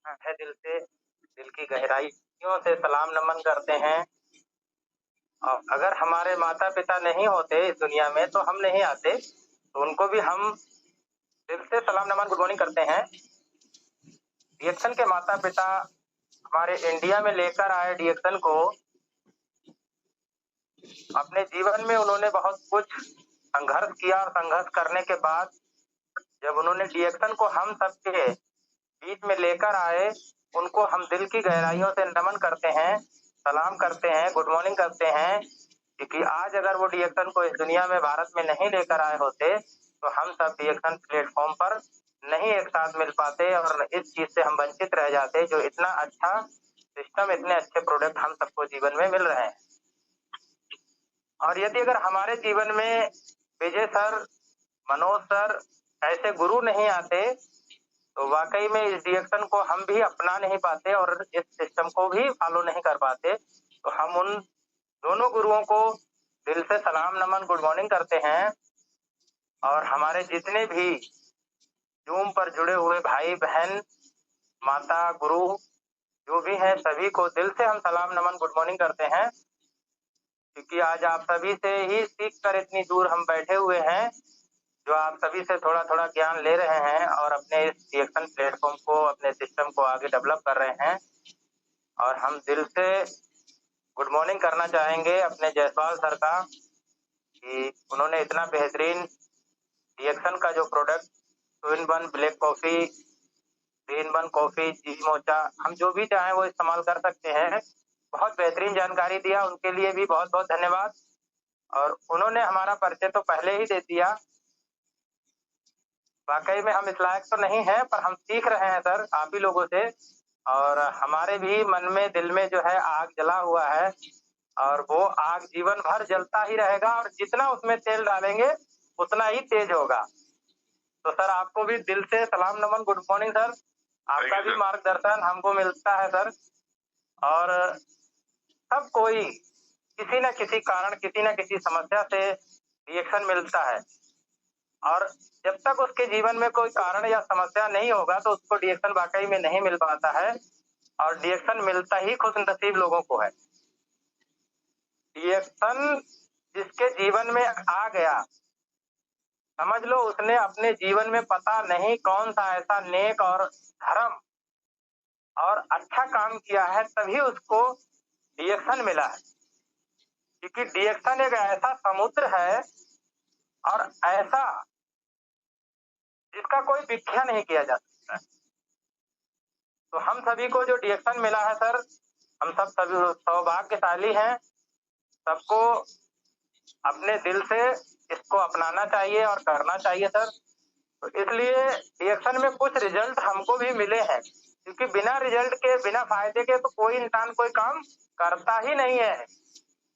है दिल से, दिल की गहराइयों से सलाम नमन करते हैं। और अगर हमारे माता पिता नहीं होते इस दुनिया में तो हम नहीं आते, तो उनको भी हम दिल से सलाम नमन गुड मॉर्निंग करते हैं। डीएक्सन के माता पिता हमारे इंडिया में लेकर आए डीएक्सन को। अपने जीवन में उन्होंने बहुत कुछ संघर्ष किया और संघर्ष करने के बाद जब उन्होंने डीएक्सन को हम सबके बीच में लेकर आए, उनको हम दिल की गहराइयों से नमन करते हैं, सलाम करते हैं, गुड मॉर्निंग करते हैं। क्योंकि आज अगर वो डीएक्सन को इस दुनिया में भारत में नहीं लेकर आए होते तो हम सब डीएक्सन प्लेटफॉर्म पर नहीं एक साथ मिल पाते और इस चीज से हम वंचित रह जाते जो इतना अच्छा सिस्टम, इतने अच्छे प्रोडक्ट हम सबको जीवन में मिल रहे हैं। और यदि अगर हमारे जीवन में विजय सर, मनोज सर ऐसे गुरु नहीं आते तो वाकई में इस डीएक्सन को हम भी अपना नहीं पाते और इस सिस्टम को भी फॉलो नहीं कर पाते। तो हम उन दोनों गुरुओं को दिल से सलाम नमन गुड मॉर्निंग करते हैं। और हमारे जितने भी जूम पर जुड़े हुए भाई बहन, माता, गुरु जो भी हैं, सभी को दिल से हम सलाम नमन गुड मॉर्निंग करते हैं। क्योंकि आज आप सभी से ही सीख कर इतनी दूर हम बैठे हुए हैं, जो आप सभी से थोड़ा थोड़ा ज्ञान ले रहे हैं और अपने इस डीएक्सन प्लेटफॉर्म को, अपने सिस्टम को आगे डेवलप कर रहे हैं। और हम दिल से गुड मॉर्निंग करना चाहेंगे अपने जायसवाल सर का कि उन्होंने इतना बेहतरीन डीएक्सन का जो product 2-in-1 black coffee, 3-in-1 coffee, Zhi Mocha, हम जो भी चाहें वो इस्तेमाल कर सकते हैं। बहुत बेहतरीन जानकारी दिया, उनके लिए भी बहुत बहुत धन्यवाद। और उन्होंने हमारा परिचय तो पहले ही दे दिया। वाकई में हम इस लायक तो नहीं है, पर हम सीख रहे हैं सर आप ही लोगों से। और हमारे भी मन में, दिल में जो है आग जला हुआ है और वो आग जीवन भर जलता ही रहेगा और जितना उसमें तेल डालेंगे उतना ही तेज होगा। तो सर आपको भी दिल से सलाम नमन गुड मॉर्निंग सर। आपका भी मार्गदर्शन हमको मिलता है सर। और सब कोई किसी न किसी कारण, किसी न किसी समस्या से रिएक्शन मिलता है और जब तक उसके जीवन में कोई कारण या समस्या नहीं होगा तो उसको डीएक्शन वाकई में नहीं मिल पाता है। और डीएक्शन मिलता ही खुशनसीब लोगों को है। डीएक्शन जिसके जीवन में आ गया, समझ लो उसने अपने जीवन में पता नहीं कौन सा ऐसा नेक और धर्म और अच्छा काम किया है, तभी उसको डीएक्शन मिला है। क्योंकि डीएक्शन एक ऐसा समुद्र है और ऐसा जिसका कोई व्याख्या नहीं किया जा सकता। तो हम सभी को जो डीएक्शन मिला है सर, हम सब सभी सौभाग्यशाली हैं। सबको अपने दिल से इसको अपनाना चाहिए और करना चाहिए सर। तो इसलिए डीएक्शन में कुछ रिजल्ट हमको भी मिले हैं, क्योंकि बिना रिजल्ट के, बिना फायदे के तो कोई इंसान कोई काम करता ही नहीं है।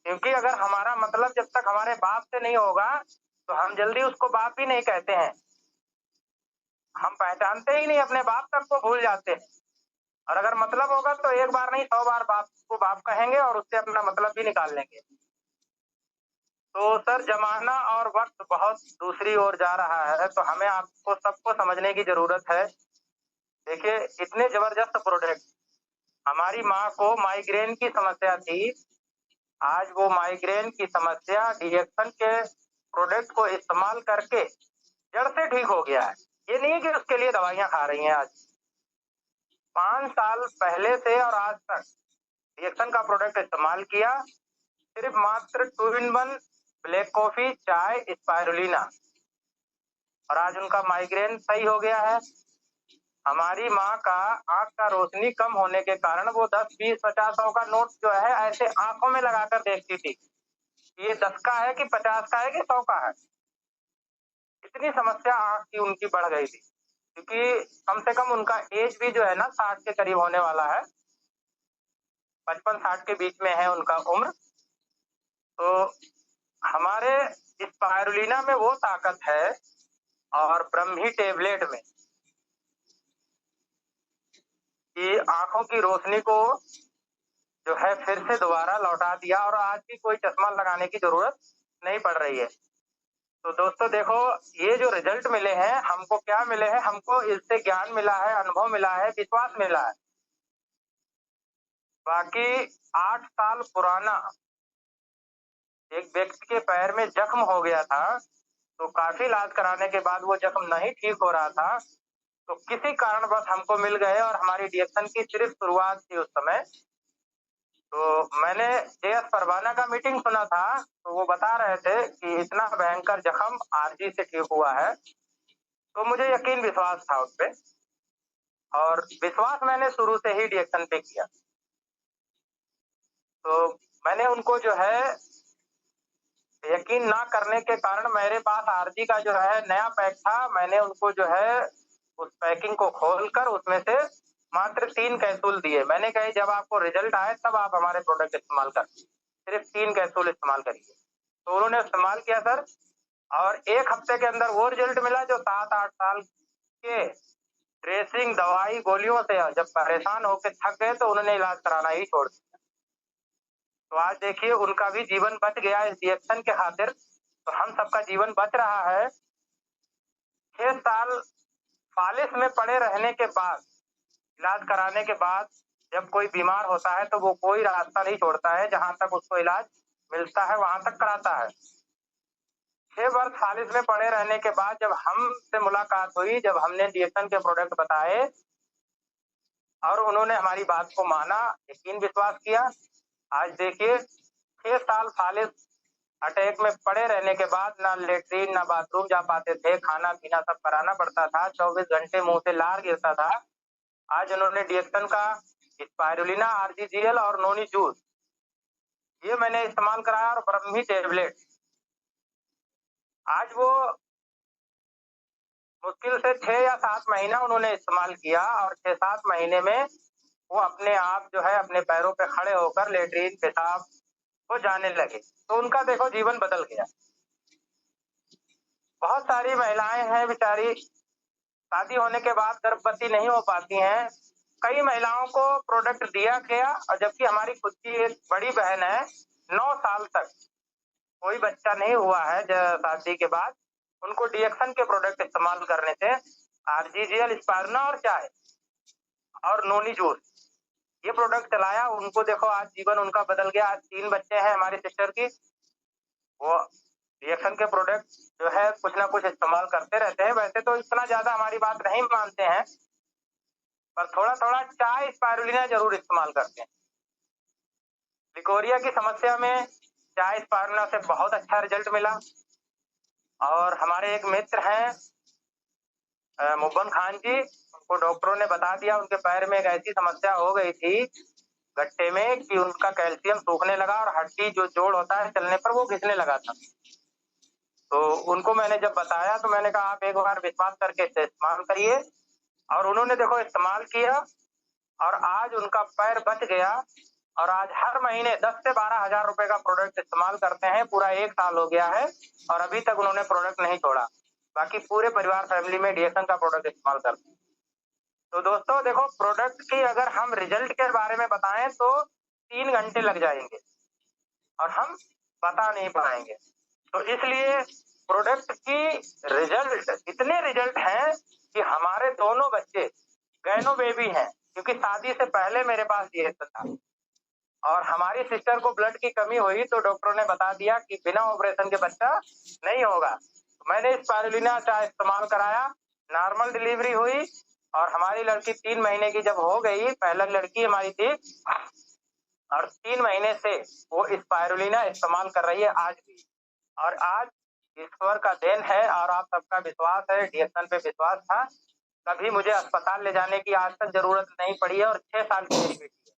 क्योंकि अगर हमारा मतलब जब तक हमारे बाप से नहीं होगा तो हम जल्दी उसको बाप ही नहीं कहते हैं। हम पहचानते ही नहीं, अपने बाप तक को भूल जाते हैं। और अगर मतलब होगा तो एक बार नहीं 100 बार बाप को बाप कहेंगे और उससे अपना मतलब भी निकाल लेंगे। तो सर जमाना और वक्त बहुत दूसरी ओर जा रहा है, तो हमें आपको सबको समझने की जरूरत है। देखिए इतने जबरदस्त प्रोडक्ट, हमारी माँ को माइग्रेन की समस्या थी, आज वो माइग्रेन की समस्या डीएक्सन के प्रोडक्ट को इस्तेमाल करके जड़ से ठीक हो गया है। ये नहीं कि उसके लिए दवाइयां खा रही हैं। आज 5 साल पहले से और आज तक डीएक्सन का प्रोडक्ट इस्तेमाल किया, सिर्फ मात्र 2-in-1 ब्लैक कॉफी, चाय, स्पाइरुलिना, और आज उनका माइग्रेन सही हो गया है। हमारी माँ का आंख का रोशनी कम होने के कारण वो 10, 20, 50, 100 का नोट जो है ऐसे आंखों में लगाकर देखती थी, ये 10 का है कि 50 का है कि 100 का है। इतनी समस्या आंख की उनकी बढ़ गई थी, क्योंकि कम से कम उनका एज भी जो है ना 60 के करीब होने वाला है, 55-60 के बीच में है उनका उम्र। तो हमारे स्पाइरुलिना में वो ताकत है और ब्रह्मी टेबलेट में कि आंखों की रोशनी को जो है फिर से दोबारा लौटा दिया और आज भी कोई चश्मा लगाने की जरूरत नहीं पड़ रही है। तो दोस्तों देखो, ये जो रिजल्ट मिले हैं, हमको क्या मिले हैं? हमको इससे ज्ञान मिला है, अनुभव मिला है, विश्वास मिला है। बाकी 8 साल पुराना एक व्यक्ति के पैर में जख्म हो गया था, तो काफ़ी इलाज कराने के बाद वो जख्म नहीं ठीक हो रहा था, तो किसी कारणवश हमको मिल गए और हमारी डिएक्शन की सिर्फ़ शुरुआत थी उस समय। तो मैंने जे.एस. परवाना का मीटिंग सुना था, तो वो बता रहे थे कि इतना भयंकर जख्म आरजी से ठीक हुआ है, तो मुझे यकीन विश्वास था उस पे और विश्वास मैंने शुरू से ही डिएक्शन पे किया। तो मैंने उनको जो है यकीन ना करने के कारण मेरे पास आरजी का जो है नया पैक था, मैंने उनको जो है उस पैकिंग को खोलकर उसमें से मात्र 3 कैप्सूल दिए। मैंने कहा जब आपको रिजल्ट आए तब आप हमारे प्रोडक्ट इस्तेमाल कर, सिर्फ 3 कैप्सूल इस्तेमाल करिए। तो उन्होंने इस्तेमाल किया सर और 1 हफ्ते के अंदर वो रिजल्ट मिला जो 7-8 साल के ड्रेसिंग, दवाई, गोलियों से जब परेशान होकर थक गए तो उन्होंने इलाज कराना ही छोड़ दिया। तो आज देखिए उनका भी जीवन बच गया इस डिएक्शन के खातिर, तो हम सबका जीवन बच रहा है। 6 साल फालिस में पड़े रहने के बाद, इलाज कराने के बाद जब कोई बीमार होता है तो वो कोई रास्ता नहीं छोड़ता है, जहाँ तक उसको इलाज मिलता है वहाँ तक कराता है। 6 वर्ष फालिस में पड़े रहने के बाद जब हमसे मुलाकात हुई, जब हमने डिएक्शन के प्रोडक्ट बताए और उन्होंने हमारी बात को माना, यकीन विश्वास किया। आज देखिए 6 साल फालिस अटैक में पड़े रहने के बाद ना लेटरिन ना बाथरूम जा पाते थे, खाना-पीना सब कराना पड़ता था, 24 घंटे मुँह से लार गिरता था। आज उन्होंने डिएक्शन का स्पाइरुलिना, आरजीजीएल और नोनी जूस ये मैंने इस्तेमाल कराया और ब्रह्मी टैबलेट। आज वो मुश्किल से 6 या 7 महीना उन्होंने इस्तेमाल किया और 6-7 महीने में वो अपने आप जो है अपने पैरों पे खड़े होकर लेटरिन, पेशाब वो जाने लगे। तो उनका देखो जीवन बदल गया। बहुत सारी महिलाएं हैं बेचारी शादी होने के बाद गर्भवती नहीं हो पाती हैं। कई महिलाओं को प्रोडक्ट दिया गया और जबकि हमारी खुद की एक बड़ी बहन है, 9 साल तक कोई बच्चा नहीं हुआ है शादी के बाद। उनको डिएक्शन के प्रोडक्ट इस्तेमाल करने से आरजीजीएल, स्पाइरुलिना और चाय और नोनी जूस ये प्रोडक्ट चलाया, उनको देखो आज जीवन उनका बदल गया। आज 3 बच्चे हैं हमारी सिस्टर की। वो रिएक्शन के प्रोडक्ट जो है कुछ ना कुछ इस्तेमाल करते रहते हैं। वैसे तो इतना ज़्यादा हमारी बात नहीं मानते हैं, पर थोड़ा-थोड़ा चाय स्पाइरुलिना ज़रूर इस्तेमाल करते हैं। लिकोरिया की समस्या में चाय स्पाइरुलिना से बहुत अच्छा रिजल्ट मिला और हमारे एक मित्र हैं मुब्बन खान जी, उनको डॉक्टरों ने बता दिया उनके पैर में एक ऐसी समस्या हो गई थी गट्टे में कि उनका कैल्शियम सूखने लगा और हड्डी जो जोड़ होता है चलने पर वो घिसने लगा था। तो उनको मैंने जब बताया तो मैंने कहा आप एक बार विश्वास करके इसे इस्तेमाल करिए और उन्होंने देखो इस्तेमाल किया और आज उनका पैर बच गया और आज हर महीने 10 से 12 हज़ार रुपए का प्रोडक्ट इस्तेमाल करते हैं। पूरा 1 साल हो गया है और अभी तक उन्होंने प्रोडक्ट नहीं छोड़ा। बाकी पूरे परिवार फैमिली में डिएक्शन का प्रोडक्ट इस्तेमाल करते हैं। तो दोस्तों देखो प्रोडक्ट की अगर हम रिजल्ट के बारे में बताएं तो 3 घंटे लग जाएंगे और हम बता नहीं पाएंगे। तो इसलिए प्रोडक्ट की रिजल्ट इतने रिजल्ट हैं कि हमारे दोनों बच्चे गैनो बेबी हैं, क्योंकि शादी से पहले मेरे पास डिएक्शन था और हमारी सिस्टर को ब्लड की कमी हुई तो डॉक्टरों ने बता दिया कि बिना ऑपरेशन के बच्चा नहीं होगा। तो मैंने स्पाइरुलिना चाय इस्तेमाल कराया, नॉर्मल डिलीवरी हुई और हमारी लड़की 3 महीने की जब हो गई, पहला लड़की हमारी थी और 3 महीने से वो स्पाइरुलिना इस्तेमाल कर रही है आज भी। और आज ईश्वर का देन है और आप सबका विश्वास है, डिएक्शन पे विश्वास था। कभी मुझे अस्पताल ले जाने की आज तक जरूरत नहीं पड़ी है और 6 साल की मेरी बेटी है।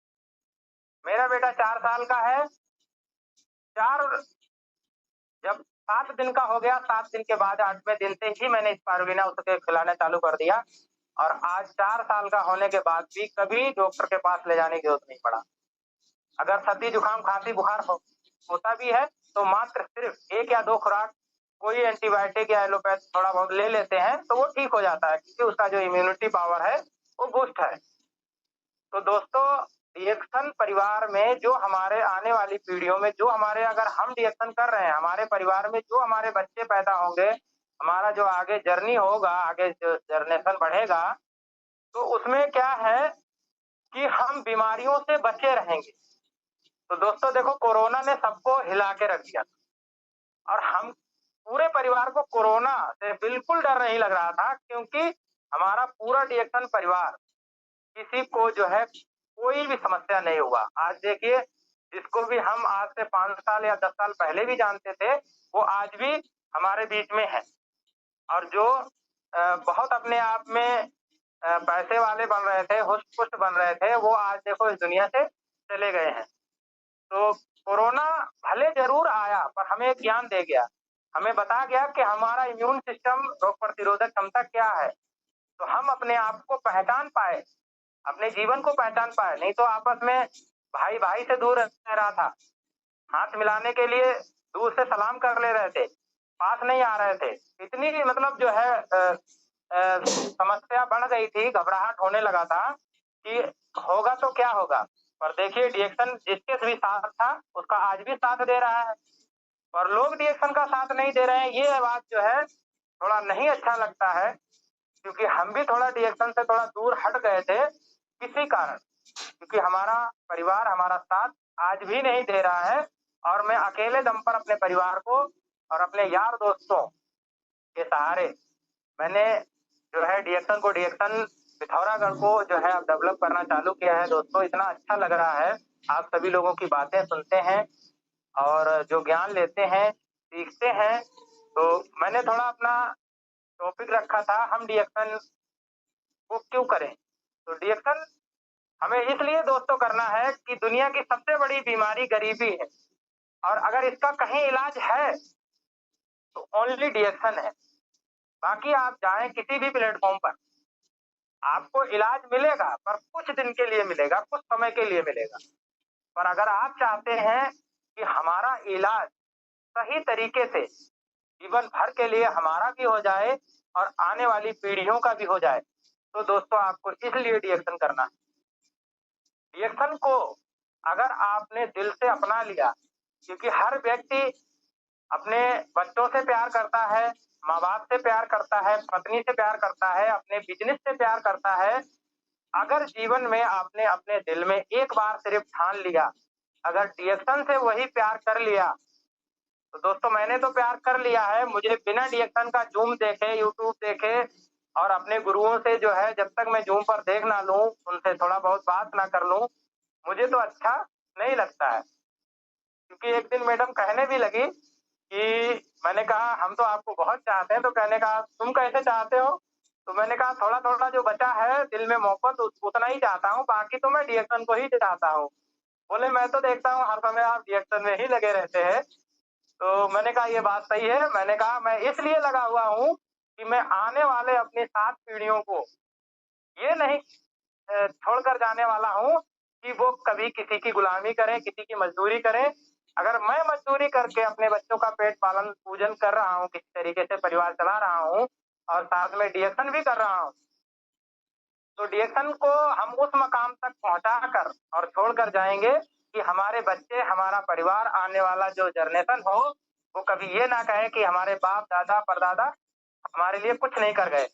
मेरा बेटा 4 साल का है। 4 जब 7 दिन का हो गया, 7 दिन के बाद 8वें दिन से ही मैंने स्पाइरुलिना उसके खिलाना चालू कर दिया और आज 4 साल का होने के बाद भी कभी डॉक्टर के पास ले जाने की जरूरत नहीं पड़ा। अगर सर्दी, जुकाम, खांसी, बुखार होता भी है तो मात्र सिर्फ 1 या 2 खुराक कोई एंटीबायोटिक या एलोपैथ थोड़ा बहुत ले लेते हैं तो वो ठीक हो जाता है, क्योंकि उसका जो इम्यूनिटी पावर है वो बूस्ट है। तो दोस्तों डीएक्शन परिवार में जो हमारे आने वाली पीढ़ियों में जो हमारे अगर हम डीएक्शन कर रहे हैं, हमारे परिवार में जो हमारे बच्चे पैदा होंगे, हमारा जो आगे जर्नी होगा, आगे जो जनरेशन बढ़ेगा, तो उसमें क्या है कि हम बीमारियों से बचे रहेंगे। तो दोस्तों देखो, कोरोना ने सबको हिला के रख दिया और हम पूरे परिवार को कोरोना से बिल्कुल डर नहीं लग रहा था, क्योंकि हमारा पूरा डीएक्शन परिवार, किसी को जो है कोई भी समस्या नहीं हुआ। आज देखिए, जिसको भी हम आज से 5 साल या 10 साल पहले भी जानते थे, वो आज भी हमारे बीच में है। और जो बहुत अपने आप में पैसे वाले बन रहे थे, हुष्ट-पुष्ट बन रहे थे, वो आज देखो इस दुनिया से चले गए हैं। तो कोरोना भले ज़रूर आया, पर हमें एक ज्ञान दे गया। हमें बता गया कि हमारा इम्यून सिस्टम, रोग प्रतिरोधक क्षमता क्या है। तो हम अपने आप को पहचान पाए, अपने जीवन को पहचान पाए। नहीं तो आपस में भाई-भाई से दूर रह रहा था। हाथ मिलाने के लिए दूर से सलाम कर ले रहे थे, पास नहीं आ रहे थे। इतनी मतलब जो है समस्या बढ़ गई थी, घबराहट होने लगा था कि होगा तो क्या होगा? पर देखिए, डीएक्शन जिसके भी साथ था, उसका आज भी साथ दे रहा है। और लोग डीएक्शन का साथ नहीं दे रहे हैं, ये बात जो है थोड़ा नहीं अच्छा लगता है, क्योंकि हम भी थोड़ा डीएक्शन से थोड़ा दूर हट गए थे किसी कारण, क्योंकि हमारा परिवार हमारा साथ आज भी नहीं दे रहा है। और मैं अकेले दम पर अपने परिवार को और अपने यार दोस्तों के सहारे मैंने जो है डीएक्शन पिथौरागढ़ को जो है अब डेवलप करना चालू किया है। दोस्तों, इतना अच्छा लग रहा है, आप सभी लोगों की बातें सुनते हैं और जो ज्ञान लेते हैं, सीखते हैं। तो मैंने थोड़ा अपना टॉपिक रखा था, हम डीएक्शन को क्यों करें? तो डीएक्शन हमें इसलिए दोस्तों करना है कि दुनिया की सबसे बड़ी बीमारी गरीबी है, और अगर इसका कहीं इलाज है तो ओनली डीएक्शन है। बाकी आप जाएं किसी भी प्लेटफॉर्म पर, आपको इलाज मिलेगा, पर कुछ दिन के लिए मिलेगा, कुछ समय के लिए मिलेगा। पर अगर आप चाहते हैं कि हमारा इलाज सही तरीके से जीवन भर के लिए हमारा भी हो जाए और आने वाली पीढ़ियों का भी हो जाए, तो दोस्तों आपको इसलिए डीएक्शन करना है। डीएक्शन को अगर आपने दिल से अपना लिया, क्योंकि हर व्यक्ति अपने बच्चों से प्यार करता है, माँ-बाप से प्यार करता है, पत्नी से प्यार करता है, अपने बिज़नेस से प्यार करता है। अगर जीवन में आपने अपने दिल में एक बार सिर्फ ठान लिया, अगर डीएक्शन से वही प्यार कर लिया, तो दोस्तों मैंने तो प्यार कर लिया है। मुझे बिना डीएक्शन का ज़ूम देखे, यूट्यूब देखे और अपने गुरुओं से जो है जब तक मैं ज़ूम पर देख ना लूँ, उनसे थोड़ा बहुत बात ना कर लूँ, मुझे तो अच्छा नहीं लगता है। क्योंकि एक दिन मैडम कहने भी लगी कि मैंने कहा हम तो आपको बहुत चाहते हैं, तो कहने कहा तुम कैसे चाहते हो? तो मैंने कहा थोड़ा-थोड़ा जो बचा है दिल में मोहब्बत उतना ही चाहता हूँ, बाकी तो मैं डीएक्शन को ही चाहता हूँ। बोले मैं तो देखता हूँ हर समय आप डीएक्शन में ही लगे रहते हैं। तो मैंने कहा ये बात सही है। मैंने कहा मैं इसलिए लगा हुआ हूँ कि मैं आने वाले अपनी 7 पीढ़ियों को ये नहीं छोड़कर जाने वाला हूँ कि वो कभी किसी की गुलामी करें, किसी की मज़दूरी करें। अगर मैं मज़दूरी करके अपने बच्चों का पेट पालन-पूजन कर रहा हूँ, किसी तरीके से परिवार चला रहा हूँ और साथ में डीएक्शन भी कर रहा हूँ, तो डीएक्शन को हम उस मकाम तक पहुँचाकर और छोड़कर जाएँगे कि हमारे बच्चे, हमारा परिवार, आने वाला जो जनरेशन हो, वो कभी ये ना कहे कि हमारे बाप-दादा, परदादा हमारे लिए कुछ नहीं कर गए।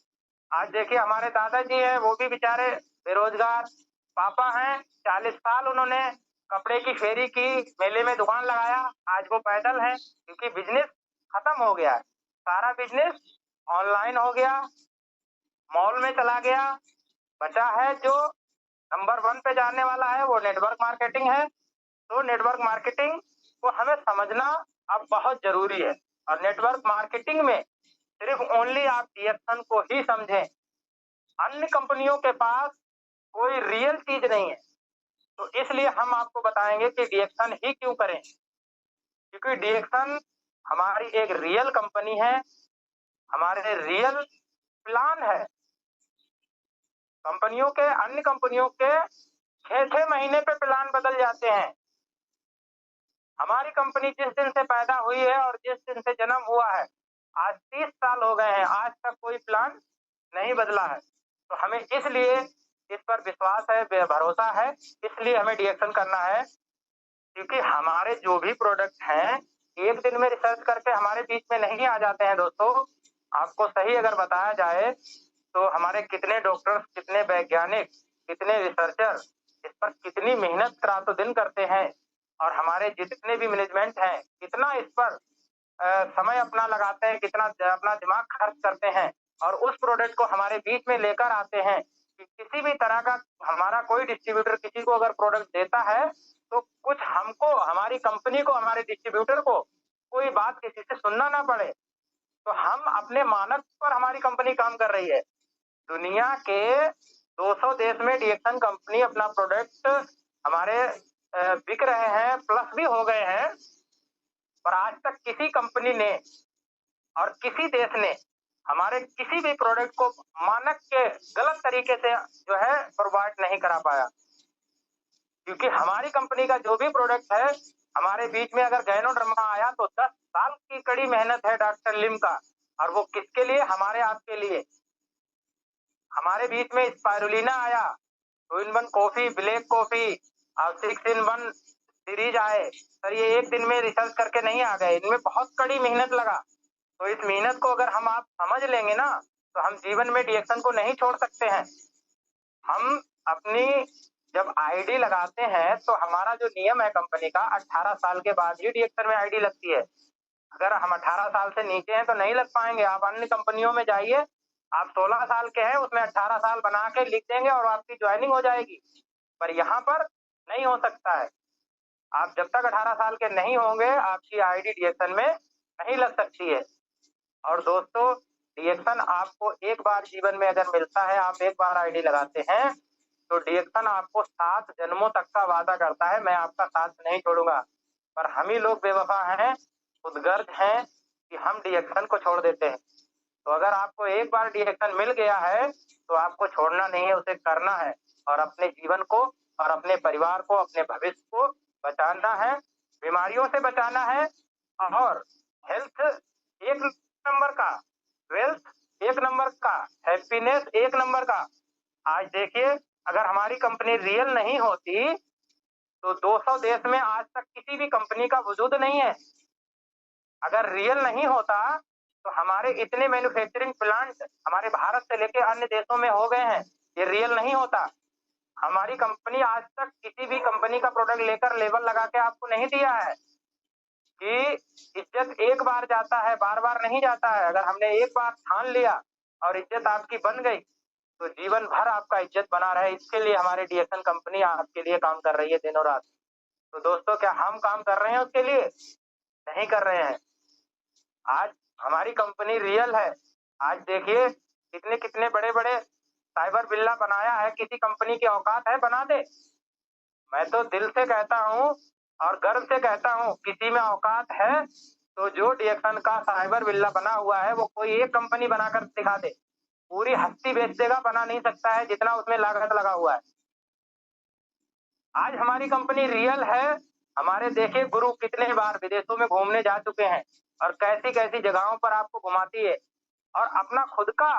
आज देखिए हमारे दादाजी हैं, वो भी बेचारे बेरोजगार पापा हैं, 40 साल उन्होंने कपड़े की फेरी की, मेले में दुकान लगाया, आज वो पैदल हैं, क्योंकि बिज़नेस खत्म हो गया है। सारा बिज़नेस ऑनलाइन हो गया, मॉल में चला गया, बचा है जो नंबर 1 पे जाने वाला है, वो नेटवर्क मार्केटिंग है। तो नेटवर्क मार्केटिंग को हमें समझना अब बहुत ज़रूरी है, और नेटवर्क मार्केटिंग में सिर्फ ओनली आप डीएक्शन को ही समझें। अन्य कंपनियों के पास कोई रियल चीज़ नहीं है। तो इसलिए हम आपको बताएँगे कि डीएक्शन ही क्यों करें? क्योंकि डीएक्शन हमारी एक रियल कंपनी है, हमारे रियल प्लान है। अन्य कंपनियों के 6-6 महीने पे प्लान बदल जाते हैं। हमारी कंपनी जिस दिन से पैदा हुई है और जिस दिन से जन्म हुआ है, आज 30 साल हो गए हैं, आज तक कोई प्लान नहीं बदला है। तो हमें इसलिए इस पर विश्वास है, भरोसा है, इसलिए हमें डिएक्शन करना है। क्योंकि हमारे जो भी प्रोडक्ट हैं, एक दिन में रिसर्च करके हमारे बीच में नहीं आ जाते हैं दोस्तों। आपको सही अगर बताया जाए तो हमारे कितने डॉक्टर्स, कितने वैज्ञानिक, कितने रिसर्चर इस पर कितनी मेहनत रातों दिन करते हैं, और हमारे जितने भी मैनेजमेंट हैं कितना इस पर समय अपना लगाते हैं, कितना अपना दिमाग खर्च करते हैं, और उस प्रोडक्ट को हमारे बीच में लेकर आते हैं कि किसी भी तरह का हमारा कोई डिस्ट्रीब्यूटर किसी को अगर प्रोडक्ट देता है तो कुछ हमको, हमारी कंपनी को, हमारे डिस्ट्रीब्यूटर को कोई बात किसी से सुनना ना पड़े। तो हम अपने मानक पर हमारी कंपनी काम कर रही है। दुनिया के 200 देश में डिएक्शन कंपनी अपना प्रोडक्ट हमारे बिक रहे हैं, प्लस भी हो गए हैं, पर आज तक किसी कंपनी ने और किसी देश ने हमारे किसी भी प्रोडक्ट को मानक के गलत तरीके से जो है प्रोवाइड नहीं करा पाया। क्योंकि हमारी कंपनी का जो भी प्रोडक्ट है, हमारे बीच में अगर गैनोडर्मा आया तो 10 साल की कड़ी मेहनत है डॉक्टर लिम का, और वो किसके लिए? हमारे आपके लिए। हमारे बीच में स्पाइरुलिना आया, 2-in-1 कॉफी, ब्लैक कॉफी और 6-in-1 सीरीज आए। सर ये एक दिन में रिसर्च करके नहीं आ गए, इनमें बहुत कड़ी मेहनत लगा। तो इस मेहनत को अगर हम आप समझ लेंगे ना, तो हम जीवन में डिएक्शन को नहीं छोड़ सकते हैं। हम अपनी जब आईडी लगाते हैं तो हमारा जो नियम है कंपनी का, 18 साल के बाद ही डिएक्शन में आईडी लगती है। अगर हम 18 साल से नीचे हैं तो नहीं लग पाएंगे। आप अन्य कंपनियों में जाइए, आप 16 साल के हैं, उसमें 18 साल बना के लिख देंगे और आपकी ज्वाइनिंग हो जाएगी। पर यहाँ पर नहीं हो सकता है। आप जब तक 18 साल के नहीं होंगे, आपकी आईडी डिएक्शन में नहीं लग सकती है। और दोस्तों, डिएक्शन आपको एक बार जीवन में अगर मिलता है, आप एक बार आईडी लगाते हैं, तो डिएक्शन आपको 7 जन्मों तक का वादा करता है, मैं आपका साथ नहीं छोड़ूंगा। पर हम ही लोग बेवफा हैं, खुदगर्ज हैं कि हम डिएक्शन को छोड़ देते हैं। तो अगर आपको एक बार डिएक्शन मिल गया है तो आपको छोड़ना नहीं है, उसे करना है, और अपने जीवन को और अपने परिवार को, अपने भविष्य को बचाना है, बीमारियों से बचाना है, और हेल्थ एक नंबर का, वेल्थ एक नंबर का, हैप्पीनेस एक नंबर का। आज देखिए, अगर हमारी कंपनी रियल नहीं होती तो 200 देश में आज तक किसी भी कंपनी का वजूद नहीं है। अगर रियल नहीं होता तो हमारे इतने मैन्युफैक्चरिंग प्लांट हमारे भारत से लेके अन्य देशों में हो गए हैं। ये रियल नहीं होता। हमारी कंपनी आज तक किसी भी कंपनी का प्रोडक्ट लेकर लेबल लगा के आपको नहीं दिया है कि इज्जत एक बार जाता है, बार बार नहीं जाता है। अगर हमने एक बार ठान लिया और इज्जत आपकी बन गई तो जीवन भर आपका इज्जत बना रहे, इसके लिए हमारी डिएक्शन कंपनी आपके लिए काम कर रही है दिनों रात। तो दोस्तों, क्या हम काम कर रहे हैं उसके लिए? नहीं कर रहे हैं। आज हमारी कंपनी रियल है। आज देखिए, कितने कितने बड़े बड़े साइबर बिल्ला बनाया है, किसी कंपनी की औकात है बना दे। मैं तो दिल से कहता हूँ और गर्व से कहता हूँ, किसी में औकात है तो जो डिएक्शन का साइबर बिल्ला बना हुआ है वो कोई एक कंपनी बनाकर दिखा दे। पूरी हस्ती बेच देगा, बना नहीं सकता है जितना उसमें लागत लगा हुआ है। आज हमारी कंपनी रियल है। हमारे देखिए गुरु कितने बार विदेशों में घूमने जा चुके हैं और कैसी कैसी जगहों पर आपको घुमाती है, और अपना खुद का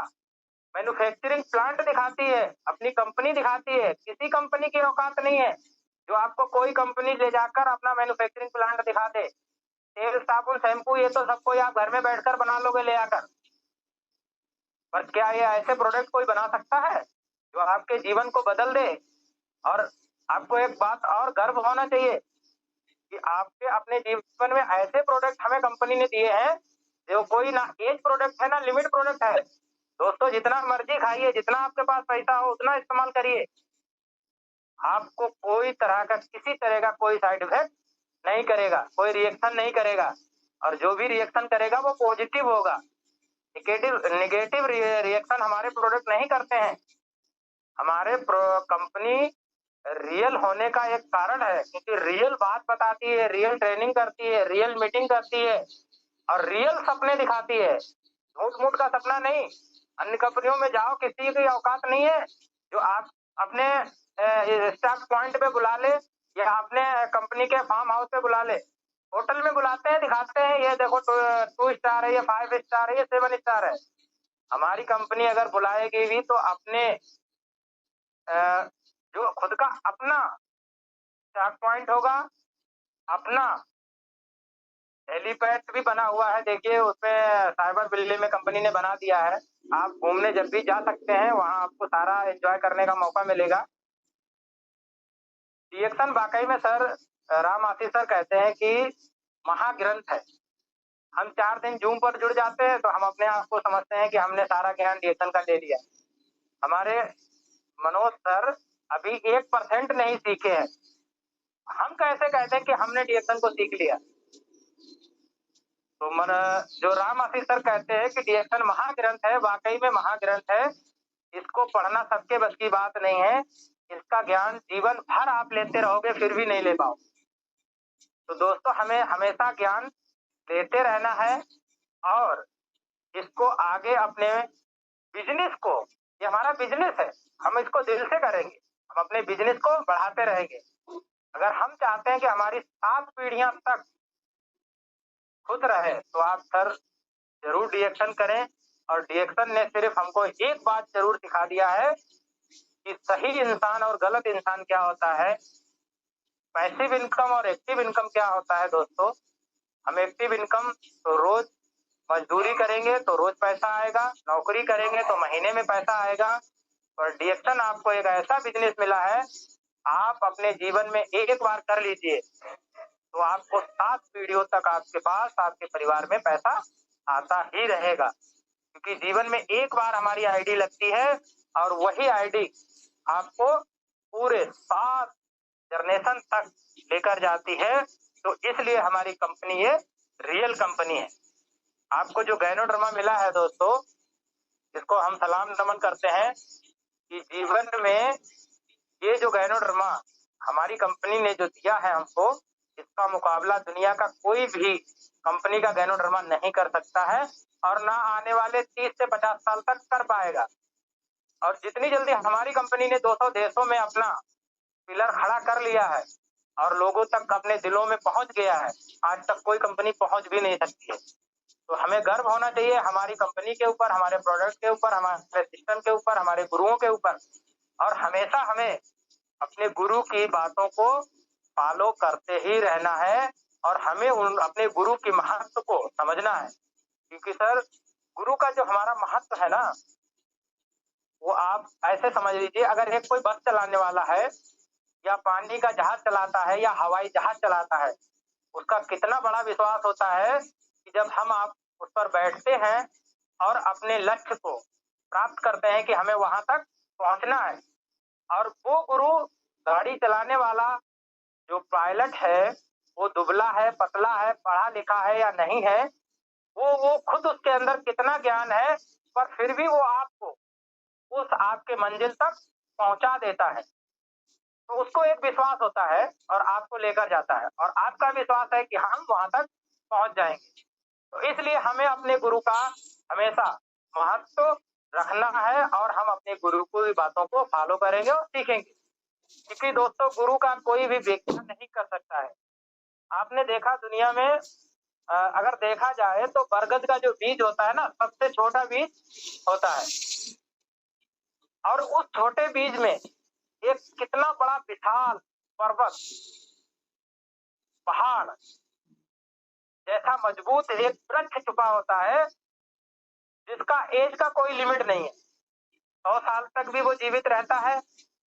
मैन्युफैक्चरिंग प्लांट दिखाती है, अपनी कंपनी दिखाती है। किसी कंपनी की औकात नहीं है जो आपको कोई कंपनी ले जाकर अपना मैन्युफैक्चरिंग प्लांट दिखा दे। तेल, साबुन, शैम्पू ये तो सब कोई आप घर में बैठकर बना लोगे ले आकर, पर क्या ये ऐसे प्रोडक्ट कोई बना सकता है जो आपके जीवन को बदल दे? और आपको एक बात और गर्व होना चाहिए कि आपके अपने जीवन में ऐसे प्रोडक्ट हमें कंपनी ने दिए हैं जो कोई ना एज प्रोडक्ट है ना लिमिट प्रोडक्ट है। दोस्तों, जितना मर्जी खाइए, जितना आपके पास पैसा हो उतना इस्तेमाल करिए, आपको कोई तरह का, किसी तरह का कोई साइड इफेक्ट नहीं करेगा, कोई रिएक्शन नहीं करेगा, और जो भी रिएक्शन करेगा वो पॉजिटिव होगा। नेगेटिव नेगेटिव रिएक्शन हमारे प्रोडक्ट नहीं करते हैं। हमारे कंपनी रियल होने का एक कारण है, क्योंकि रियल बात बताती है, रियल ट्रेनिंग करती है, रियल मीटिंग करती है, और रियल सपने दिखाती है, झूठ मूठ का सपना नहीं। अन्य कंपनियों में जाओ, किसी की औकात नहीं है जो आप अपने स्टॉक पॉइंट पे बुला ले या अपने कंपनी के फार्म हाउस पे बुला ले। होटल में बुलाते हैं, दिखाते हैं ये देखो 2 स्टार है, ये 5 स्टार है, ये 7 स्टार है। हमारी कंपनी अगर बुलाएगी भी तो अपने जो खुद का अपना चेक पॉइंट होगा, अपना हेलीपैड भी बना हुआ है, देखिए उसमें साइबर दिल्ली में कंपनी ने बना दिया है। आप घूमने जब भी जा सकते हैं, वहाँ आपको सारा एन्जॉय करने का मौका मिलेगा। डीएक्शन वाक़ई में सर, राम आशीष सर कहते हैं कि महाग्रंथ है। हम 4 दिन ज़ूम पर जुड़ जाते हैं, तो हम अपने आप को समझते हैं कि हमने सारा ज्ञान डीएक्शन का ले लिया। हमारे मनोज सर अभी 1% नहीं सीखे हैं। हम कैसे कहते हैं कि हमने डीएक्शन को सीख लिया? तो जो राम आशीष सर कहते हैं कि डीएक्शन महाग्रंथ है, वाक़ई में महाग्रंथ है। इसको पढ़ना सबके बस की बात नहीं है। इसका ज्ञान जीवन भर आप लेते रहोगे, फिर भी नहीं ले पाओगे। तो दोस्तों, हमें हमेशा ज्ञान लेते रहना है और इसको आगे अपने बिज़नेस को, ये हमारा बिज़नेस है, हम इसको दिल से करेंगे। हम अपने बिज़नेस को बढ़ाते रहेंगे। अगर हम चाहते हैं कि हमारी 7 पीढ़ियाँ तक खुश रहे, तो आप सर ज़रूर डीएक्शन करें। और डीएक्शन ने सिर्फ़ हमको एक बात ज़रूर सिखा दिया है कि सही इंसान और गलत इंसान क्या होता है, पैसिव इनकम और एक्टिव इनकम क्या होता है दोस्तों। हम एक्टिव इनकम तो रोज़ मजदूरी करेंगे तो रोज़ पैसा आएगा, नौकरी करेंगे तो महीने में पैसा आएगा। और डीएक्शन आपको एक ऐसा बिज़नेस मिला है, आप अपने जीवन में एक बार कर लीजिए, तो आपको 7 पीढ़ियों तक आपके पास, आपके परिवार में पैसा आता ही रहेगा। क्योंकि जीवन में एक बार हमारी आईडी लगती है और वही आईडी आपको पूरे 7 जनरेशन तक लेकर जाती है। तो इसलिए हमारी कंपनी ये रियल कंपनी है। आपको जो गैनोडर्मा मिला है दोस्तों, इसको हम सलाम नमन करते हैं कि जीवन में ये जो गैनोडर्मा हमारी कंपनी ने जो दिया है हमको, इसका मुकाबला दुनिया का कोई भी कंपनी का गैनोडर्मा नहीं कर सकता है और ना आने वाले 30 से 50 साल तक कर पाएगा। और जितनी जल्दी हमारी कंपनी ने 200 देशों में अपना पिलर खड़ा कर लिया है और लोगों तक अपने दिलों में पहुंच गया है, आज तक कोई कंपनी पहुंच भी नहीं सकती है। तो हमें गर्व होना चाहिए हमारी कंपनी के ऊपर, हमारे प्रोडक्ट के ऊपर, हमारे सिस्टम के ऊपर, हमारे गुरुओं के ऊपर। और हमेशा हमें अपने गुरु की बातों को फॉलो करते ही रहना है और हमें अपने गुरु की महत्व को समझना है। क्योंकि सर, गुरु का जो हमारा महत्व है ना, वो आप ऐसे समझ लीजिए, अगर एक कोई बस चलाने वाला है या पानी का जहाज चलाता है या हवाई जहाज चलाता है, उसका कितना बड़ा विश्वास होता है कि जब हम आप उस पर बैठते हैं और अपने लक्ष्य को प्राप्त करते हैं कि हमें वहां तक पहुंचना है। और वो गुरु, गाड़ी चलाने वाला जो पायलट है, वो दुबला है, पतला है, पढ़ा लिखा है या नहीं है, वो खुद उसके अंदर कितना ज्ञान है, पर फिर भी वो आपको उस आपके मंजिल तक पहुंचा देता है। तो उसको एक विश्वास होता है और आपको लेकर जाता है और आपका विश्वास है कि हम वहां तक पहुंच जाएंगे। तो इसलिए हमें अपने गुरु का हमेशा महत्व रखना है और हम अपने गुरु की बातों को फॉलो करेंगे और सीखेंगे। क्योंकि दोस्तों, गुरु का कोई भी व्याख्या नहीं कर सकता है। आपने देखा दुनिया में, अगर देखा जाए तो बरगद का जो बीज होता है ना, सबसे छोटा बीज होता है और उस छोटे बीज में एक कितना बड़ा विशाल पर्वत, पहाड़ जैसा मजबूत एक वृक्ष छुपा होता है, जिसका एज का कोई लिमिट नहीं है। 100 साल तक भी वो जीवित रहता है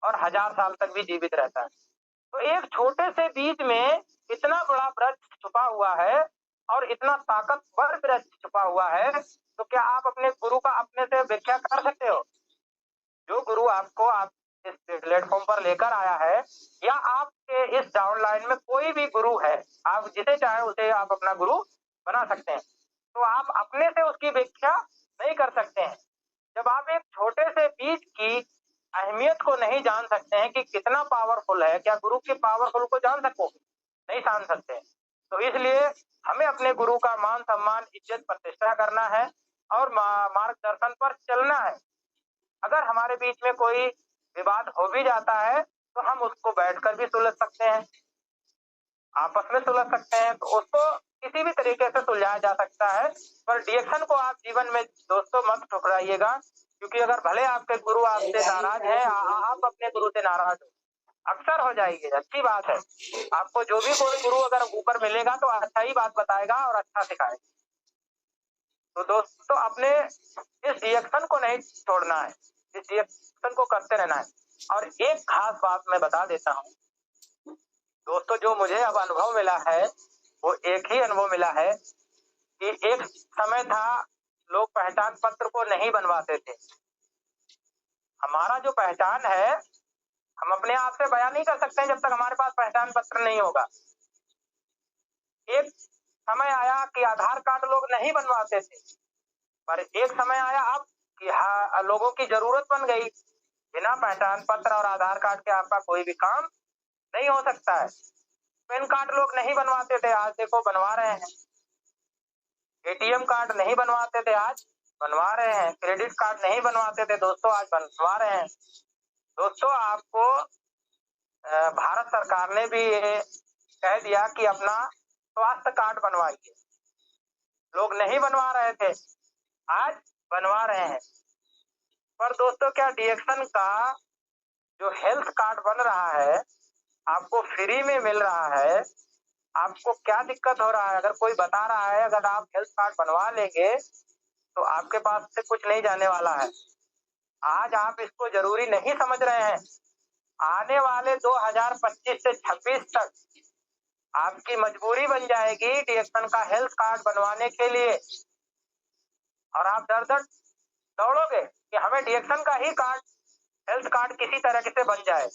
और 1000 साल तक भी जीवित रहता है। तो एक छोटे से बीज में इतना बड़ा वृक्ष छुपा हुआ है और इतना ताकतवर वृक्ष छुपा हुआ है। तो क्या आप अपने गुरु का अपने से व्याख्या कर सकते हो? जो गुरु आपको आप इस प्लेटफॉर्म पर लेकर आया है, या आपके इस डाउनलाइन में कोई भी गुरु है, आप जिसे चाहे उसे आप अपना गुरु बना सकते हैं। तो आप अपने से उसकी व्याख्या नहीं कर सकते हैं। जब आप एक छोटे से बीज की अहमियत को नहीं जान सकते हैं कि कितना पावरफुल है, क्या गुरु के पावरफुल को जान सकोगे? नहीं जान सकते। तो इसलिए हमें अपने गुरु का मान सम्मान, इज्जत, प्रतिष्ठा करना है और मार्गदर्शन पर चलना है। अगर हमारे बीच में कोई विवाद हो भी जाता है, तो हम उसको बैठकर भी सुलझ सकते हैं, आपस में सुलझ सकते हैं, तो उसको किसी भी तरीके से सुलझाया जा सकता है। पर डीएक्शन को आप जीवन में दोस्तों मत ठुकराइएगा, क्योंकि अगर भले आपके गुरु आपसे नाराज है, आप अपने गुरु से नाराज हो, अक्सर हो जाएगी, अच्छी बात है। आपको जो भी कोई गुरु अगर ऊपर मिलेगा तो अच्छा ही बात बताएगा और अच्छा सिखाएगा। तो दोस्तों अपने इस रिएक्शन को नहीं छोड़ना है, इस रिएक्शन को करते रहना है। और एक खास बात मैं बता देता हूँ दोस्तों, जो मुझे अब अनुभव मिला है वो एक ही अनुभव मिला है कि एक समय था लोग पहचान पत्र को नहीं बनवाते थे। हमारा जो पहचान है हम अपने आप से बयान नहीं कर सकते जब तक हमारे पास पहचान पत्र नहीं होगा। एक समय आया कि आधार कार्ड लोग नहीं बनवाते थे, पर एक समय आया अब कि हाँ लोगों की जरूरत बन गई, बिना पहचान पत्र और आधार कार्ड के आपका कोई भी काम नहीं हो सकता है। पैन कार्ड लोग नहीं बनवाते थे, आज देखो बनवा रहे हैं। एटीएम कार्ड नहीं बनवाते थे, आज बनवा रहे हैं। क्रेडिट कार्ड नहीं बनवाते थे दोस्तों, आज बनवा रहे हैं। दोस्तों आपको भारत सरकार ने भी ये कह दिया कि अपना स्वास्थ्य कार्ड बनवाइए। लोग नहीं बनवा रहे थे, आज बनवा रहे हैं। पर दोस्तों क्या डीएक्शन का जो हेल्थ कार्ड बन रहा है आपको फ्री में मिल रहा है, आपको क्या दिक्कत हो रहा है? अगर कोई बता रहा है अगर आप हेल्थ कार्ड बनवा लेंगे तो आपके पास से कुछ नहीं जाने वाला है, आज आप इसको जरूरी नहीं समझ रहे हैं। आने वाले 2025 से 26 तक आपकी मजबूरी बन जाएगी डीएक्शन का हेल्थ कार्ड बनवाने के लिए, और आप दर दौड़ोगे कि हमें डीएक्शन का ही कार्ड, हेल्थ कार्ड किसी तरह से बन जाए।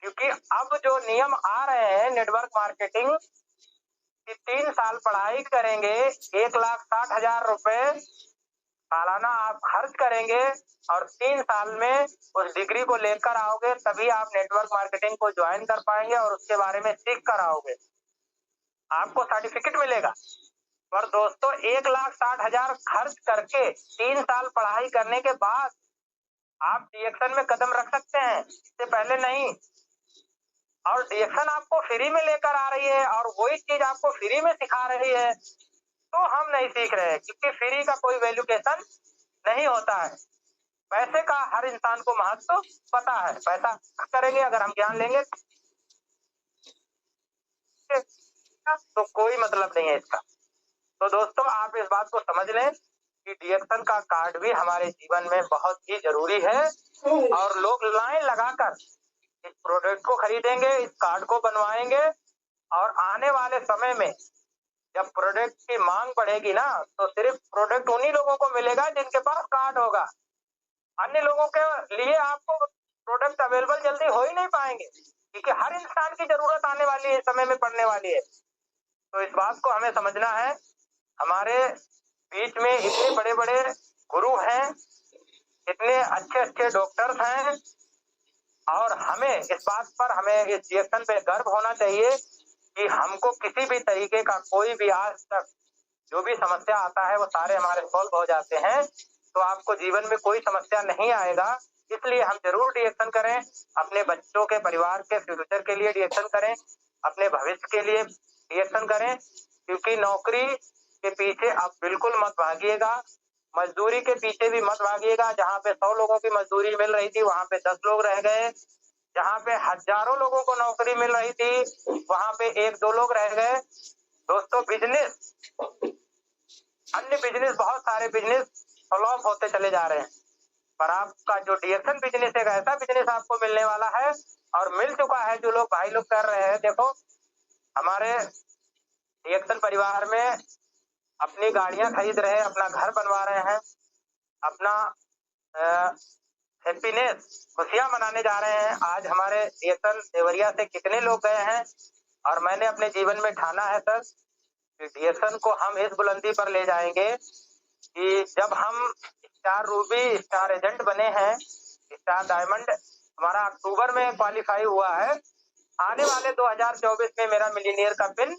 क्योंकि अब जो नियम आ रहे हैं नेटवर्क मार्केटिंग कि 3 साल पढ़ाई करेंगे, 1,60,000 रुपए सालाना आप खर्च करेंगे और 3 साल में उस डिग्री को लेकर आओगे, तभी आप नेटवर्क मार्केटिंग को ज्वाइन कर पाएंगे और उसके बारे में सीख कर आओगे, आपको सर्टिफिकेट मिलेगा। पर दोस्तों 1,60,000 खर्च करके 3 साल पढ़ाई करने के बाद आप डीएक्शन में कदम रख सकते हैं, इससे पहले नहीं। और डीएक्शन आपको फ्री में लेकर आ रही है और वही चीज आपको फ्री में सिखा रही है, तो हम नहीं सीख रहे क्योंकि फ्री का कोई वैल्यूएशन नहीं होता है। पैसे का हर इंसान को महत्व पता है, पैसा करेंगे अगर हम ज्ञान लेंगे तो कोई मतलब नहीं है इसका। तो दोस्तों आप इस बात को समझ लें कि डीएक्शन का कार्ड भी हमारे जीवन में बहुत ही जरूरी है, और लोग लाइन लगाकर इस प्रोडक्ट को खरीदेंगे, इस कार्ड को बनवाएंगे, और आने वाले समय में जब प्रोडक्ट की मांग बढ़ेगी ना तो सिर्फ प्रोडक्ट उन्हीं लोगों को मिलेगा जिनके पास कार्ड होगा। अन्य लोगों के लिए आपको प्रोडक्ट अवेलेबल जल्दी हो ही नहीं पाएंगे, क्योंकि हर इंसान की जरूरत आने वाली है, समय में पड़ने वाली है। तो इस बात को हमें समझना है। हमारे बीच में इतने बड़े बड़े गुरु हैं, इतने अच्छे अच्छे डॉक्टर्स हैं, और हमें इस बात पर, हमें इस डीएक्शन पे गर्व होना चाहिए कि हमको किसी भी तरीके का कोई भी आज तक जो भी समस्या आता है वो सारे हमारे सॉल्व हो जाते हैं। तो आपको जीवन में कोई समस्या नहीं आएगा, इसलिए हम जरूर डीएक्शन करें। अपने बच्चों के परिवार के फ्यूचर के लिए डीएक्शन करें, अपने भविष्य के लिए डीएक्शन करें, क्योंकि नौकरी के पीछे आप बिल्कुल मत भागिएगा, मजदूरी के पीछे भी मत भागिएगा। जहाँ पे 100 लोगों की मजदूरी मिल रही थी वहां पे 10 लोग रह गए, जहाँ पे हजारों लोगों को नौकरी मिल रही थी वहां पे 1-2 लोग रह गए। दोस्तों बिजनेस, अन्य बिजनेस, बहुत सारे बिजनेस फ्लॉप होते चले जा रहे हैं, पर आपका जो डीएक्शन बिजनेस है ऐसा बिजनेस आपको मिलने वाला है और मिल चुका है। जो लोग भाई लोग कर रहे हैं, देखो हमारे डीएक्शन परिवार में अपनी गाड़ियां खरीद रहे हैं, अपना घर बनवा रहे हैं, अपना हैप्पीनेस, खुशियां मनाने जा रहे हैं। आज हमारे डीएक्शन देवरिया से कितने लोग गए हैं, और मैंने अपने जीवन में ठाना है सर कि डीएक्शन को हम इस बुलंदी पर ले जाएंगे कि जब हम स्टार रूबी, स्टार एजेंट बने हैं, स्टार डायमंड हमारा अक्टूबर में क्वालिफाई हुआ है, आने वाले 2024 में मेरा मिलीनियर का पिन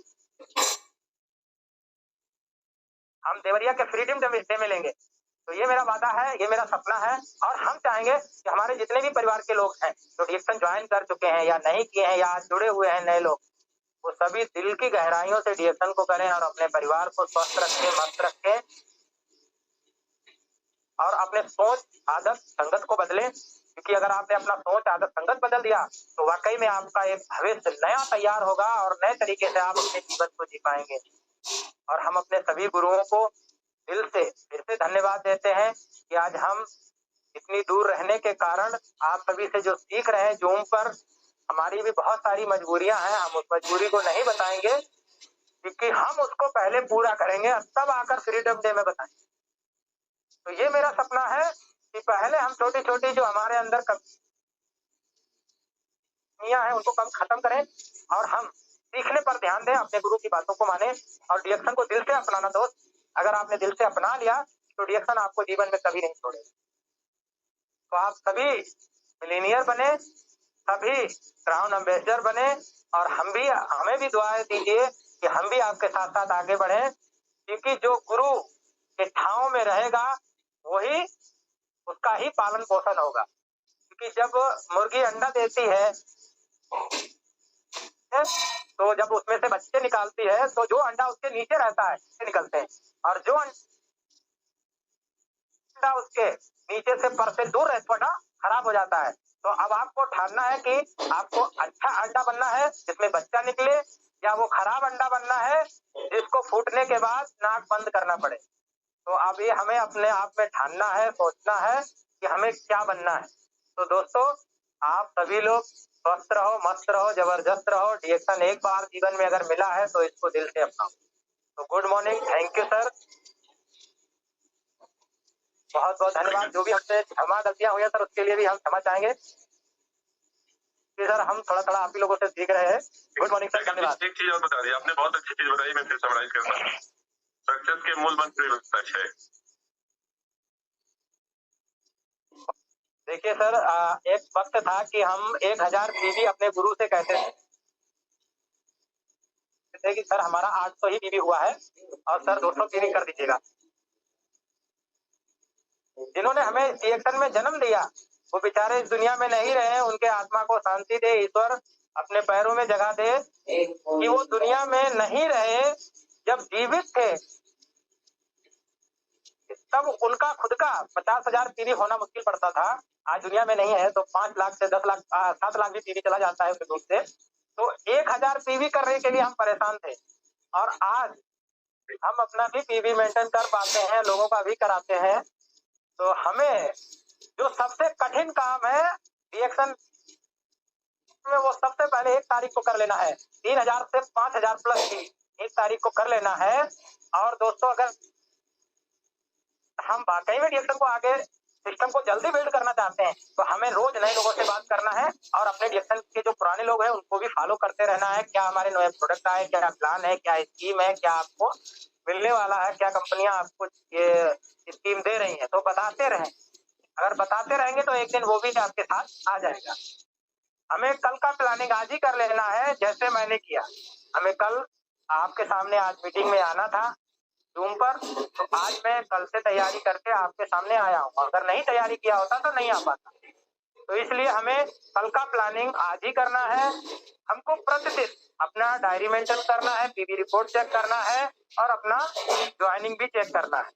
हम देवरिया के फ्रीडम डे में लेंगे। तो ये मेरा वादा है, ये मेरा सपना है, और हम चाहेंगे कि हमारे जितने भी परिवार के लोग हैं जो डीएक्शन ज्वाइन कर चुके हैं या नहीं किए हैं या आज जुड़े हुए हैं नए लोग, वो सभी दिल की गहराइयों से डीएक्शन को करें और अपने परिवार को स्वस्थ रखें, मस्त रखें। और अपने सोच, आदत, संगत को बदलें, क्योंकि अगर आपने अपना सोच, आदत, संगत बदल दिया तो वाकई में आपका एक भविष्य नया तैयार होगा और नए तरीके से आप अपने जीवन को जी पाएंगे। और हम अपने सभी गुरुओं को दिल से फिर से धन्यवाद देते हैं कि आज हम इतनी दूर रहने के कारण आप सभी से जो सीख रहे हैं जूम पर, हमारी भी बहुत सारी मजबूरियां हैं, हम उस मजबूरी को नहीं बताएंगे क्योंकि हम उसको पहले पूरा करेंगे और तब आकर फ्रीडम डे में बताएंगे। तो ये मेरा सपना है कि पहले हम छोटी छोटी जो हमारे अंदर कमियां हैं उनको कम खत्म करें और हम सीखने पर ध्यान दें, अपने गुरु की बातों को माने और डीएक्शन को दिल से अपनाना। दोस्त, अगर आपने दिल से अपना लिया तो डीएक्शन आपको जीवन में कभी नहीं छोड़ेगा। तो आप सभी मिलीनियर बने, सभी क्राउन एम्बेसडर बने और हमें भी दुआएं दीजिए कि हम भी आपके साथ साथ आगे बढ़े, क्योंकि जो गुरु के ठाव में रहेगा वही उसका ही पालन पोषण होगा। क्योंकि जब मुर्गी अंडा देती है तो जब उसमें से बच्चे निकालती है तो जो अंडा उसके नीचे रहता है निकलते हैं, और जो अंडा उसके नीचे से पर से दूर रहता है खराब हो जाता है। तो अब आपको ठानना है कि आपको अच्छा अंडा बनना है जिसमें बच्चा निकले, या वो खराब अंडा बनना है जिसको फूटने के बाद नाक बंद करना पड़े। तो अब ये हमें अपने आप में ठानना है, सोचना है कि हमें क्या बनना है। तो दोस्तों, आप सभी लोग स्वस्थ रहो, मस्त रहो, जबरदस्त रहो। डीएक्शन एक बार जीवन में अगर मिला है तो इसको दिल से अपनाओ। तो good morning, thank you sir, बहुत बहुत धन्यवाद। जो भी हमसे क्षमा गलतियां हुई है सर उसके लिए भी हम क्षमा चाहेंगे कि सर हम थोड़ा थोड़ा आप ही लोगों से सीख रहे हैं। गुड मॉर्निंग सर, धन्यवाद। एक चीज और बता दी आपने, बहुत अच्छी चीज बताई, मैं फिर समराइज करता हूँ। सक्सेस के मूल मंत्र सच है। देखिए सर, एक वक्त था कि हम 1000 पीवी अपने गुरु से कहते थे कि सर हमारा 800 ही पीवी हुआ है और सर 200 पीवी कर दीजिएगा। जिन्होंने हमें डीएक्शन में जन्म दिया वो बेचारे इस दुनिया में नहीं रहे, उनके आत्मा को शांति दे ईश्वर, अपने पैरों में जगह दे कि वो दुनिया में नहीं रहे। जब जीवित थे तब उनका खुद का 50,000 पीवी होना मुश्किल पड़ता था। आज दुनिया में नहीं है तो 5 लाख से 10 लाख 7 लाख भी पीवी चला जाता है उसके दूर से। तो 1000 पीवी करने के लिए हम परेशान थे और आज हम अपना भी पीवी मेंटेन कर पाते हैं, लोगों का भी कराते हैं। तो हमें जो सबसे कठिन काम है डीएक्शन में, वो सबसे पहले 1 तारीख को कर लेना है। 3000 से 5000 प्लस पीवी 1 तारीख को कर लेना है। और दोस्तों, अगर हम वाकई में डीएक्शन को आगे सिस्टम को जल्दी बिल्ड करना चाहते हैं तो हमें रोज नए लोगों से बात करना है और अपने डीएक्शन के जो पुराने लोग हैं उनको भी फॉलो करते रहना है। क्या हमारे नए प्रोडक्ट आए, क्या प्लान है, क्या स्कीम है, क्या आपको मिलने वाला है, क्या कंपनियां आपको ये स्कीम दे रही है, तो बताते रहें। अगर बताते रहेंगे तो एक दिन वो भी आपके साथ आ जाएगा। हमें कल का प्लानिंग आज ही कर लेना है, जैसे मैंने किया। हमें कल आपके सामने आज मीटिंग में आना था जूम पर, तो आज मैं कल से तैयारी करके आपके सामने आया हूँ। अगर नहीं तैयारी किया होता तो नहीं आ पाता। तो इसलिए हमें कल का प्लानिंग आज ही करना है। हमको प्रतिदिन अपना डायरी मेंटेन करना है, पीवी रिपोर्ट चेक करना है और अपना ज्वाइनिंग भी चेक करना है।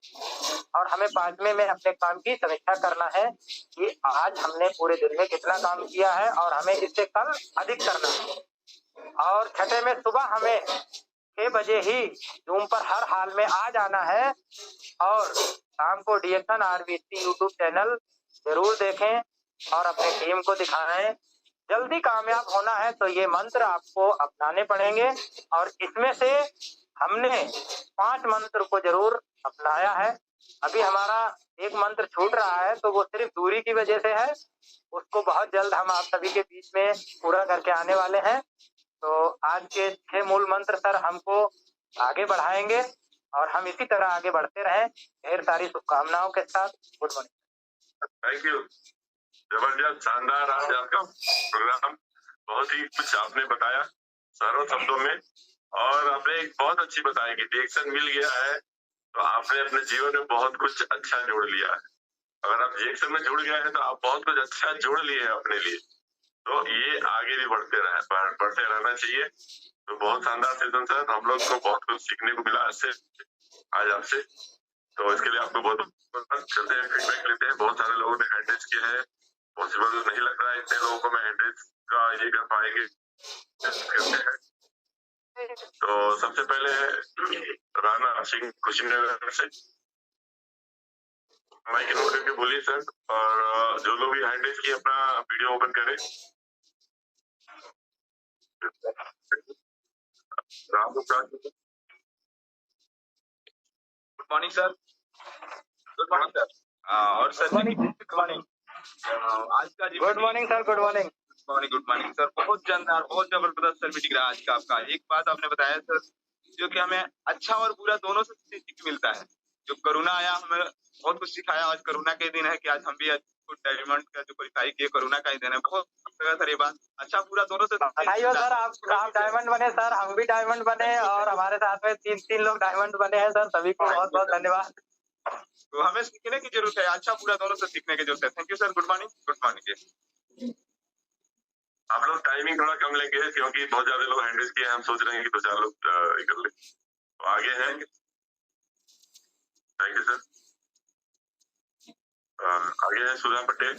और हमें 5वें में अपने काम की समीक्षा करना है कि आज हमने पूरे दिन में कितना काम किया है और हमें इससे कल अधिक करना है। और 6 में सुबह हमें 6 बजे ही जूम पर हर हाल में आ जाना है। और शाम को डीएक्शन आरबीसी यूट्यूब चैनल जरूर देखें और अपने टीम को दिखाएं। जल्दी कामयाब होना है तो ये मंत्र आपको अपनाने पड़ेंगे और इसमें से हमने 5 मंत्र को जरूर अपनाया है। अभी हमारा एक मंत्र छूट रहा है तो वो सिर्फ दूरी की वजह से है, उसको बहुत जल्द हम आप सभी के बीच में पूरा करके आने वाले हैं। तो आज के 6 मूल मंत्र सर हमको आगे बढ़ाएंगे और हम इसी तरह आगे बढ़ते रहें। ढेर सारी शुभकामनाओं के साथ गुड मॉर्निंग। थैंक यू, जबरदस्त, शानदार आज आपका प्रोग्राम, बहुत ही कुछ आपने बताया सरल शब्दों में। और आपने एक बहुत अच्छी बताया कि डीएक्शन मिल गया है तो आपने अपने जीवन में बहुत कुछ अच्छा जोड़ लिया है। अगर आप डीएक्शन में जुड़ गए हैं तो आप बहुत कुछ अच्छा जोड़ लिए हैं अपने लिए। तो ये आगे भी बढ़ते रहना चाहिए। तो बहुत शानदार सेशन सर, हम लोग को बहुत कुछ सीखने को मिला आज आपसे। तो इसके लिए आपको बहुत बहुत चलते हैं, फीडबैक लेते हैं। बहुत सारे लोगों ने हैंड रेज किए हैं, पॉसिबल नहीं लग रहा है इतने लोगों को मैं हैंड रेज का ये कर पाएंगे करते हैं। तो सबसे पहले राणा सिंह कुशीनगर से माइक नोट करके बोलिए सर, और जो लोग भी हैंड रेज किए अपना वीडियो ओपन करें। Ram good morning sir. Good morning sir. और सर गुड मॉर्निंग आज का good morning sir, good morning. Good morning sir. बहुत जानदार, बहुत जबरदस्त सर मीटिंग रहा आज का आपका। एक बात आपने बताया सर, जो कि हमें अच्छा और बुरा दोनों से सीख मिलता है। जो कोरोना आया हमें बहुत कुछ सिखाया। आज कोरोना के दिन है कि आज हम भी डायमंड का जो क्वालिफाई किए कोरोना का ही दिन है। बहुत लगा सर ये बात, अच्छा बुरा दोनों से बधाई हो सर, आप डायमंड बने सर, हम भी डायमंड बने और हमारे साथ में तीन लोग डायमंड बने हैं सर। सभी को बहुत बहुत धन्यवाद। तो हमें सीखने की जरूरत है, अच्छा बुरा दोनों से सीखने की जरूरत है। Thank you sir. Good morning. Good morning. आप लोग टाइमिंग थोड़ा कम लेंगे क्योंकि बहुत ज्यादा लोग हैंड रेज किए हैं। हम सोच रहे हैं कि 2-4 लोग कर ले। तो आगे हैं, थैंक यू सर। आगे है सुधा पटेल।